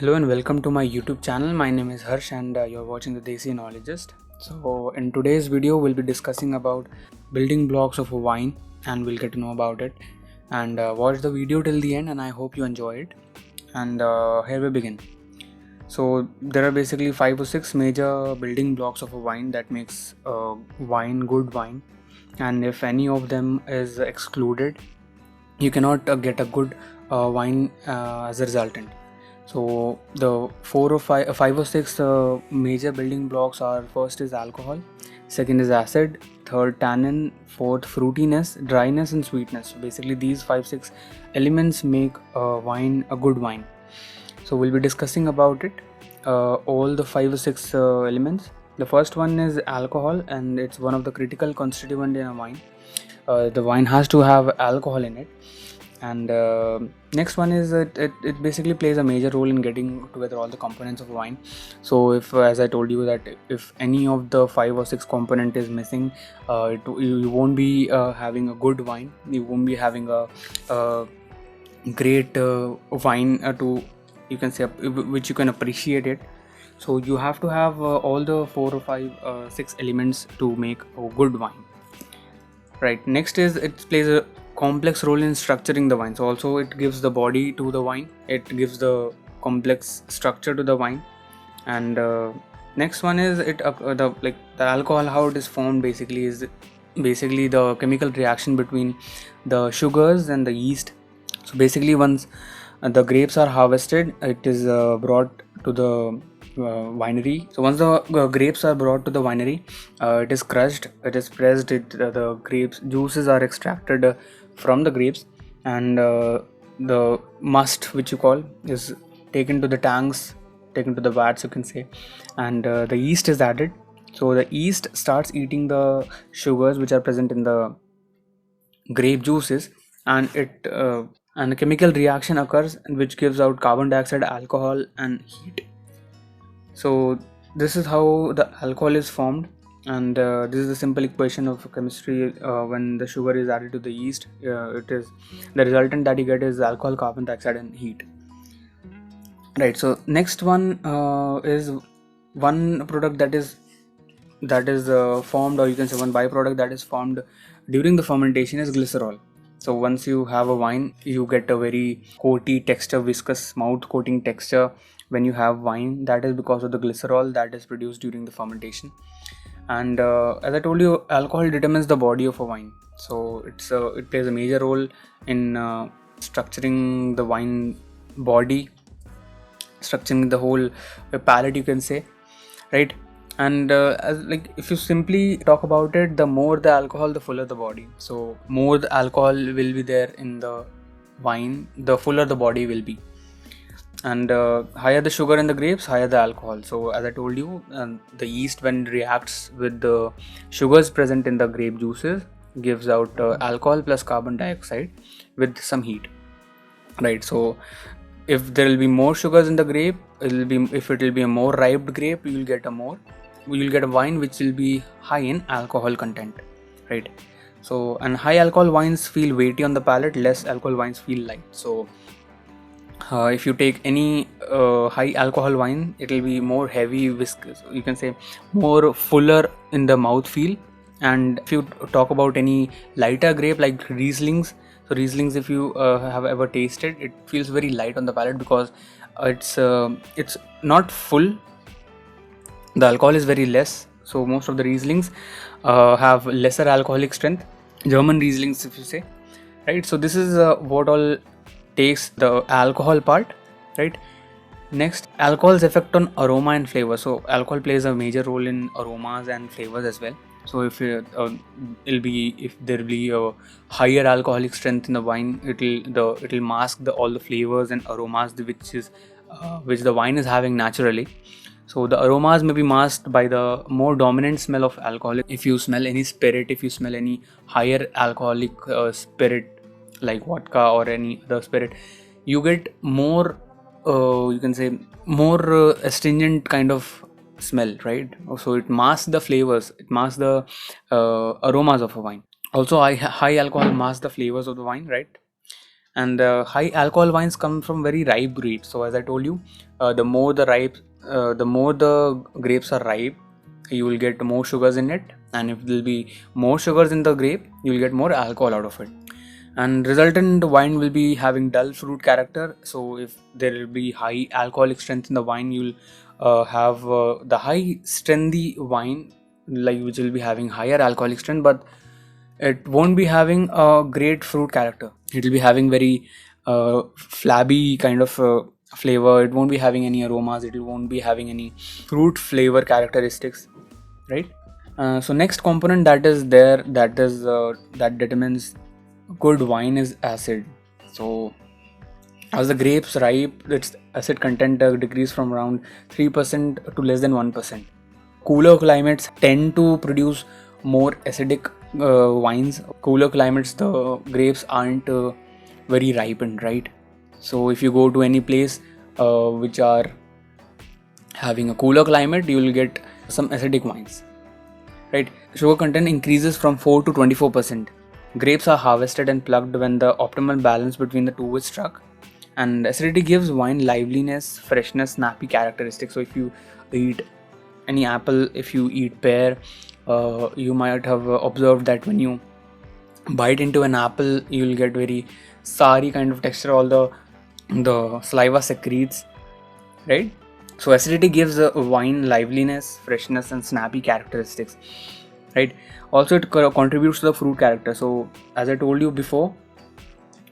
Hello and welcome to my YouTube channel. My name is Harsh and you're watching the Desi Knowledgist. So in today's video we'll be discussing about building blocks of a wine and we'll get to know about it. And watch the video till the end and I hope you enjoy it. And here we begin. So there are basically 5 or 6 major building blocks of a wine that makes wine good wine. And if any of them is excluded, you cannot get a good wine as a resultant. So the five or six major building blocks are: first is alcohol, second is acid, third tannin, fourth fruitiness, dryness, and sweetness. So basically, these 5-6 elements make wine a good wine. So we'll be discussing about it, all the 5 or 6 elements. The first one is alcohol, and it's one of the critical constituent in a wine. The wine has to have alcohol in it. And next one is that it basically plays a major role in getting together all the components of wine. So if as I told you that if any of the 5 or 6 component is missing, you won't be having a good wine. You won't be having a great wine to, you can say, which you can appreciate it. So you have to have all the 4 or 5 6 elements to make a good wine. Right, next is it plays a complex role in structuring the wine. So also it gives the body to the wine, it gives the complex structure to the wine. And next one is the alcohol, how it is formed basically is basically the chemical reaction between the sugars and the yeast. So basically once the grapes are harvested, it is brought to the winery. So once the grapes are brought to the winery, it is crushed, it is pressed, the grapes juices are extracted from the grapes, and the must, which you call, is taken to the tanks, taken to the vats, you can say, and the yeast is added. So the yeast starts eating the sugars which are present in the grape juices, and a chemical reaction occurs which gives out carbon dioxide, alcohol, and heat. So this is how the alcohol is formed, and this is the simple equation of chemistry. When the sugar is added to the yeast, it is the resultant that you get is alcohol, carbon dioxide, and heat. Right. So next one is one product that is formed, or you can say one byproduct that is formed during the fermentation, is glycerol. So once you have a wine, you get a very coaty texture, viscous mouth coating texture when you have wine. That is because of the glycerol that is produced during the fermentation. And as I told you, alcohol determines the body of a wine. So it plays a major role in structuring the wine body, structuring the whole palate, you can say, right? And if you simply talk about it, the more the alcohol, the fuller the body. So more the alcohol will be there in the wine, the fuller the body will be. And higher the sugar in the grapes, higher the alcohol. So as I told you, the yeast, when reacts with the sugars present in the grape juices, gives out alcohol plus carbon dioxide with some heat, right? So if there will be more sugars in the grape, if it will be a more ripe grape, you will get a wine which will be high in alcohol content, right? So, and high alcohol wines feel weighty on the palate, less alcohol wines feel light. So if you take any high alcohol wine, it will be more heavy, viscous, you can say, more fuller in the mouth feel. And if you talk about any lighter grape like Rieslings, so Rieslings, if you have ever tasted, it feels very light on the palate because it's not full, the alcohol is very less. So most of the Rieslings have lesser alcoholic strength, German Rieslings if you say, right? So this is what all takes the alcohol part, right? Next, alcohol's effect on aroma and flavor. So alcohol plays a major role in aromas and flavors as well. So if there will be a higher alcoholic strength in the wine, it'll mask all the flavors and aromas which the wine is having naturally. So the aromas may be masked by the more dominant smell of alcohol. If you smell any spirit, if you smell any higher alcoholic spirit like vodka or any other spirit, you get more you can say more astringent kind of smell, right? So it masks the flavors, it masks the aromas of a wine. Also high alcohol masks the flavors of the wine, right? And high alcohol wines come from very ripe grapes. So as I told you, the more the grapes are ripe, you will get more sugars in it, and if there will be more sugars in the grape, you will get more alcohol out of it, and resultant wine will be having dull fruit character. So if there will be high alcoholic strength in the wine, you'll have the high strengthy wine, like which will be having higher alcoholic strength, but it won't be having a great fruit character. It will be having very flabby kind of flavor. It won't be having any aromas. It won't be having any fruit flavor characteristics, right? So next component that is there, that determines good wine is acid. So as the grapes ripe, its acid content decrease from around 3% to less than 1%. Cooler climates tend to produce more acidic wines. Cooler climates, the grapes aren't very ripened, right? So if you go to any place which are having a cooler climate, you will get some acidic wines, right? Sugar content increases from 4 to 24%. Grapes are harvested and plucked when the optimal balance between the two is struck. And acidity gives wine liveliness, freshness, snappy characteristics. So if you eat any apple, if you eat pear, you might have observed that when you bite into an apple, you will get very sour kind of texture. All the saliva secretes, right? So acidity gives a wine liveliness, freshness, and snappy characteristics, right? Also, it contributes to the fruit character. So as I told you before,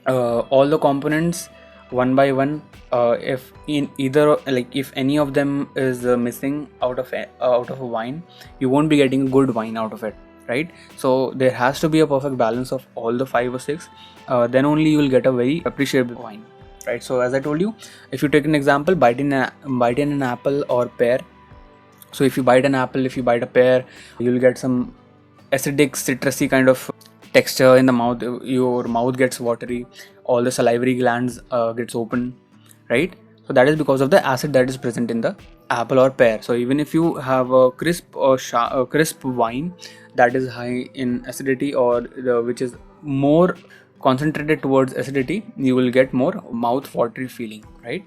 all the components one by one, if in either, like if any of them is missing out of a wine, you won't be getting a good wine out of it, right? So there has to be a perfect balance of all the 5 or 6, then only you will get a very appreciable wine, right? So as I told you, if you take an example, bite in an apple or pear. So if you bite an apple, if you bite a pear, you'll get some acidic, citrusy kind of texture in the mouth. Your mouth gets watery, all the salivary glands gets open, right? So that is because of the acid that is present in the apple or pear. So even if you have a crisp wine that is high in acidity, or which is more concentrated towards acidity, you will get more mouth watery feeling, right?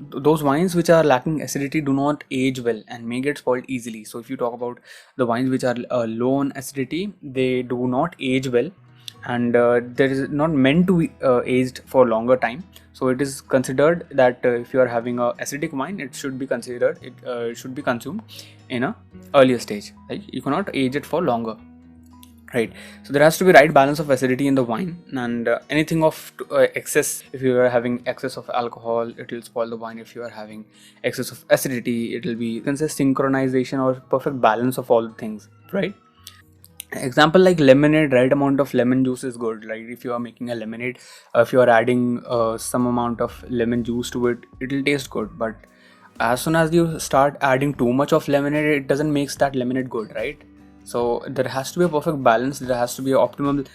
Those wines which are lacking acidity do not age well and may get spoiled easily. So if you talk about the wines which are low on acidity, they do not age well, and there is not meant to be aged for longer time. So it is considered that if you are having a acidic wine, it should be considered, it should be consumed in a earlier stage. Like you cannot age it for longer, right? So there has to be right balance of acidity in the wine, and anything of excess, if you are having excess of alcohol, it will spoil the wine. If you are having excess of acidity, it will be, you can say, synchronization or perfect balance of all things, right? Example like lemonade, right amount of lemon juice is good. Like if you are making a lemonade, if you are adding some amount of lemon juice to it, it will taste good. But as soon as you start adding too much of lemonade, it doesn't make that lemonade good, right? So there has to be a perfect balance. There has to be an optimal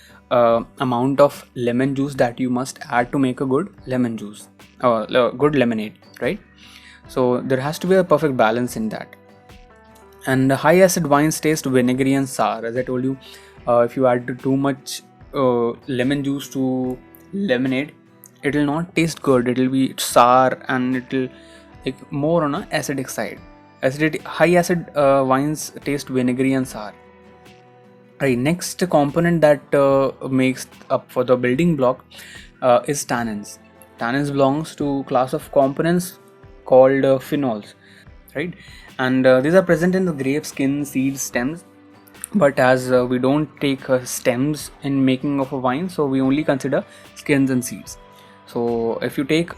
amount of lemon juice that you must add to make a good lemon juice, good lemonade, right? So there has to be a perfect balance in that. And high acid wines taste vinegary and sour. As I told you, if you add too much lemon juice to lemonade, it will not taste good. It will be sour, and it will like more on a acidic side. High acid wines taste vinegary and sour. Right, next component that makes up for the building block is tannins. Tannins belongs to class of components called phenols, right? And these are present in the grape skin, seeds, stems. But as we don't take stems in making of a wine, so we only consider skins and seeds. So if you take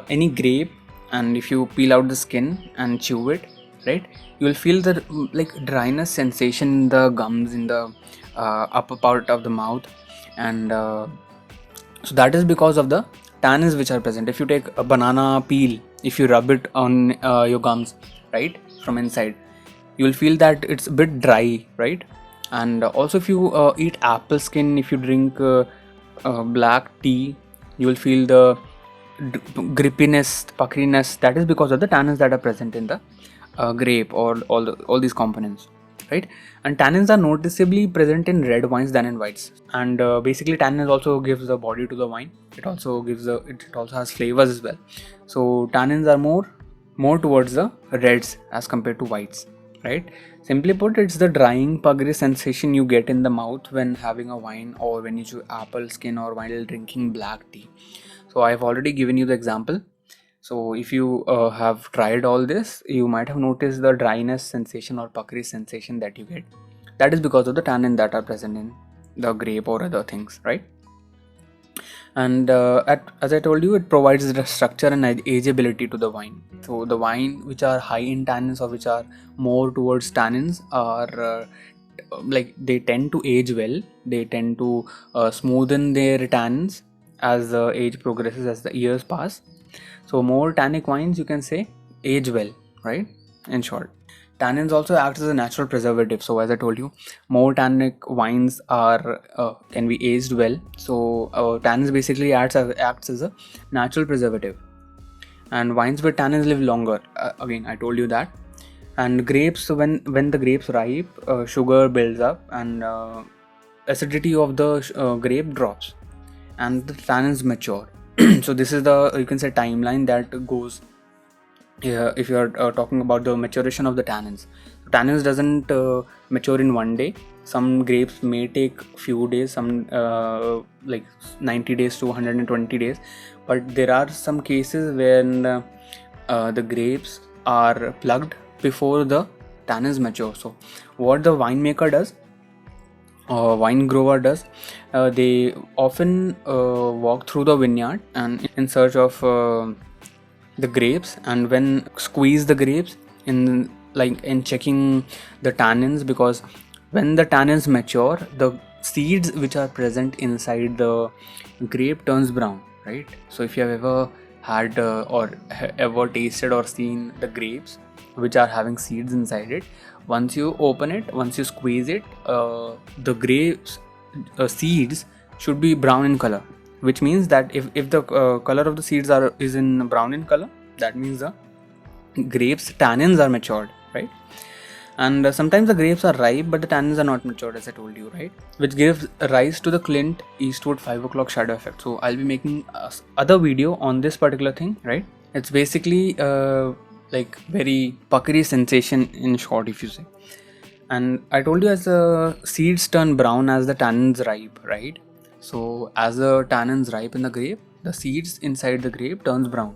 any grape, and if you peel out the skin and chew it, right, you will feel the like dryness sensation in the gums, in the upper part of the mouth, and so that is because of the tannins which are present. If you take a banana peel, if you rub it on your gums, right, from inside, you will feel that it's a bit dry, right? And also if you eat apple skin, if you drink black tea, you will feel the grippiness, puckeriness. That is because of the tannins that are present in the grape, or all these components. right? And tannins are noticeably present in red wines than in whites. And basically, tannins also gives the body to the wine. It also has flavors as well. So tannins are more towards the reds as compared to whites, right? Simply put, it's the drying, puggy sensation you get in the mouth when having a wine, or when you chew apple skin, or while drinking black tea. So I've already given you the example. So if you have tried all this, you might have noticed the dryness sensation or puckery sensation that you get. That is because of the tannin that are present in the grape or other things, right? And as I told you, it provides the structure and ageability to the wine. So the wine which are high in tannins, or which are more towards tannins, are like they tend to age well. They tend to smoothen their tannins as the age progresses, as the years pass. So more tannic wines, you can say, age well, right? In short, tannins also act as a natural preservative. So as I told you, more tannic wines are can be aged well. So tannins basically acts as a natural preservative, and wines with tannins live longer. Again, I told you that. And grapes, when the grapes ripe, sugar builds up, and acidity of the grape drops, and the tannins mature. So this is the, you can say, timeline that goes if you are talking about the maturation of the tannins. Tannins doesn't mature in one day. Some grapes may take few days, some like 90 days to 120 days, but there are some cases when the grapes are plucked before the tannins mature. So what the winemaker does, wine grower does, they often walk through the vineyard and in search of the grapes, and when squeeze the grapes in checking the tannins, because when the tannins mature, the seeds which are present inside the grape turns brown, right? So if you have ever had ever tasted or seen the grapes which are having seeds inside it, once you open it, once you squeeze it, the grapes seeds should be brown in color, which means that if the color of the seeds is in brown in color, that means the grapes tannins are matured, right? And sometimes the grapes are ripe but the tannins are not matured, as I told you, right? Which gives rise to the Clint Eastwood 5 o'clock shadow effect. So I'll be making other video on this particular thing, right? It's basically like very puckery sensation in short, if you say. And I told you, as the seeds turn brown as the tannins ripe, right? So as the tannins ripe in the grape, the seeds inside the grape turns brown,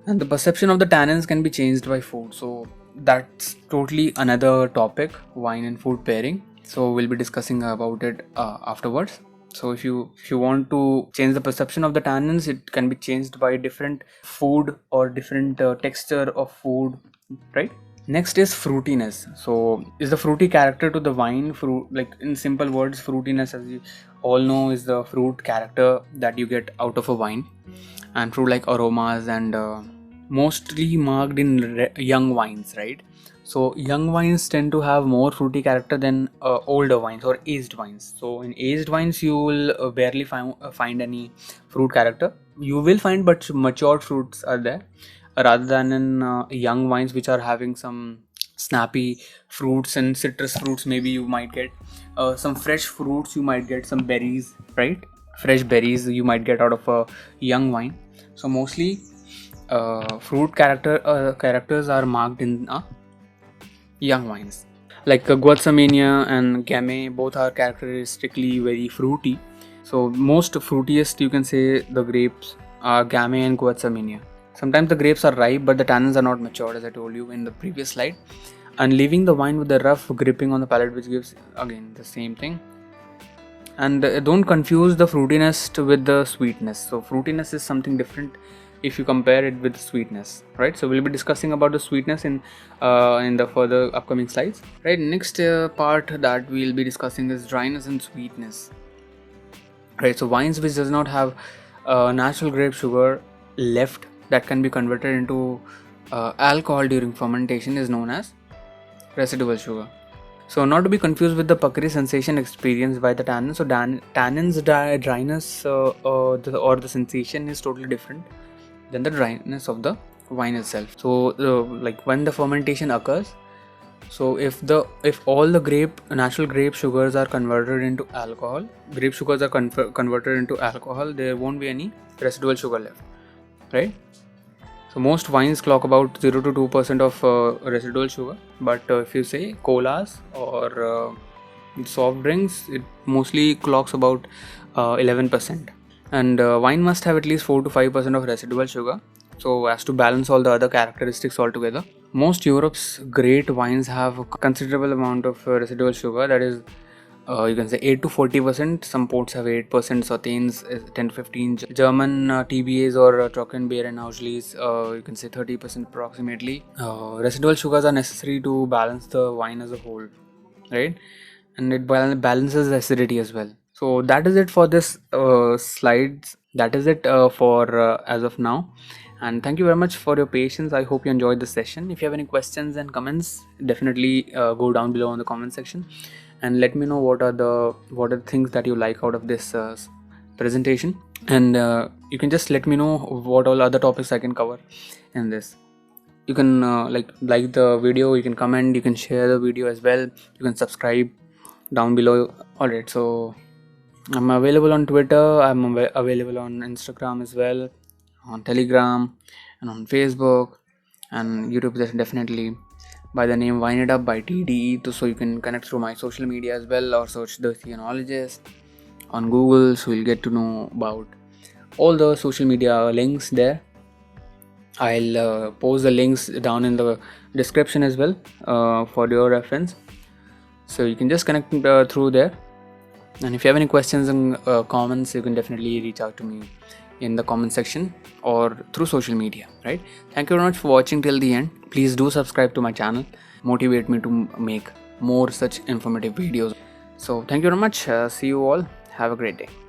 and the perception of the tannins can be changed by food. So that's totally another topic, wine and food pairing. So we'll be discussing about it afterwards. So if you want to change the perception of the tannins, it can be changed by different food or different texture of food, right? Next is fruitiness. So is the fruity character to the wine. Fruit, like in simple words, fruitiness, as you all know, is the fruit character that you get out of a wine, and fruit like aromas, and mostly marked in young wines, right? So young wines tend to have more fruity character than older wines or aged wines. So in aged wines, you will barely find any fruit character. You will find, but matured fruits are there, rather than in young wines, which are having some snappy fruits and citrus fruits. Maybe you might get some fresh fruits, you might get some berries, right? Fresh berries you might get out of a young wine. So mostly fruit characters are marked in young wines. Like Gewürztraminer and Gamay, both are characteristically very fruity. So most fruitiest, you can say, the grapes are Gamay and Gewürztraminer. Sometimes the grapes are ripe but the tannins are not matured, as I told you in the previous slide, and leaving the wine with a rough gripping on the palate, which gives again the same thing. And don't confuse the fruitiness with the sweetness. So fruitiness is something different if you compare it with sweetness, right? So we'll be discussing about the sweetness in the further upcoming slides, right? Next part that we'll be discussing is dryness and sweetness, right? So wines which does not have natural grape sugar left that can be converted into alcohol during fermentation is known as residual sugar. So not to be confused with the puckery sensation experienced by the tannins. So tannins dryness or the sensation is totally different than the dryness of the wine itself. So like when the fermentation occurs, So if all the natural grape sugars are converted into alcohol, grape sugars are converted into alcohol, there won't be any residual sugar left, right? So most wines clock about 0 to 2% of residual sugar, but if you say colas or soft drinks, it mostly clocks about 11%. And wine must have at least 4 to 5% of residual sugar, so as to balance all the other characteristics altogether. Most Europe's great wines have a considerable amount of residual sugar, that is you can say 8 to 40%. Some ports have 8%, Sauternes is 10 to 15. German TBAs or Trockenbeer and Auschlitz, you can say 30% approximately. Residual sugars are necessary to balance the wine as a whole, right? And it balances the acidity as well. So that is it for this slides. That is it for as of now. And thank you very much for your patience. I hope you enjoyed the session. If you have any questions and comments, definitely go down below in the comment section and let me know what are the things that you like out of this presentation. And you can just let me know what all other topics I can cover in this. You can like the video, you can comment, you can share the video as well, you can subscribe down below. Alright, so I'm available on Twitter, I'm available on Instagram as well, on Telegram and on Facebook and YouTube definitely by the name Wine It Up by TDE. So you can connect through my social media as well, or search The Theologist on Google, so you'll get to know about all the social media links there. I'll post the links down in the description as well for your reference, so you can just connect through there. And if you have any questions and comments, you can definitely reach out to me in the comment section or through social media, right? Thank you very much for watching till the end. Please do subscribe to my channel, motivate me to make more such informative videos. So thank you very much. See you all, have a great day.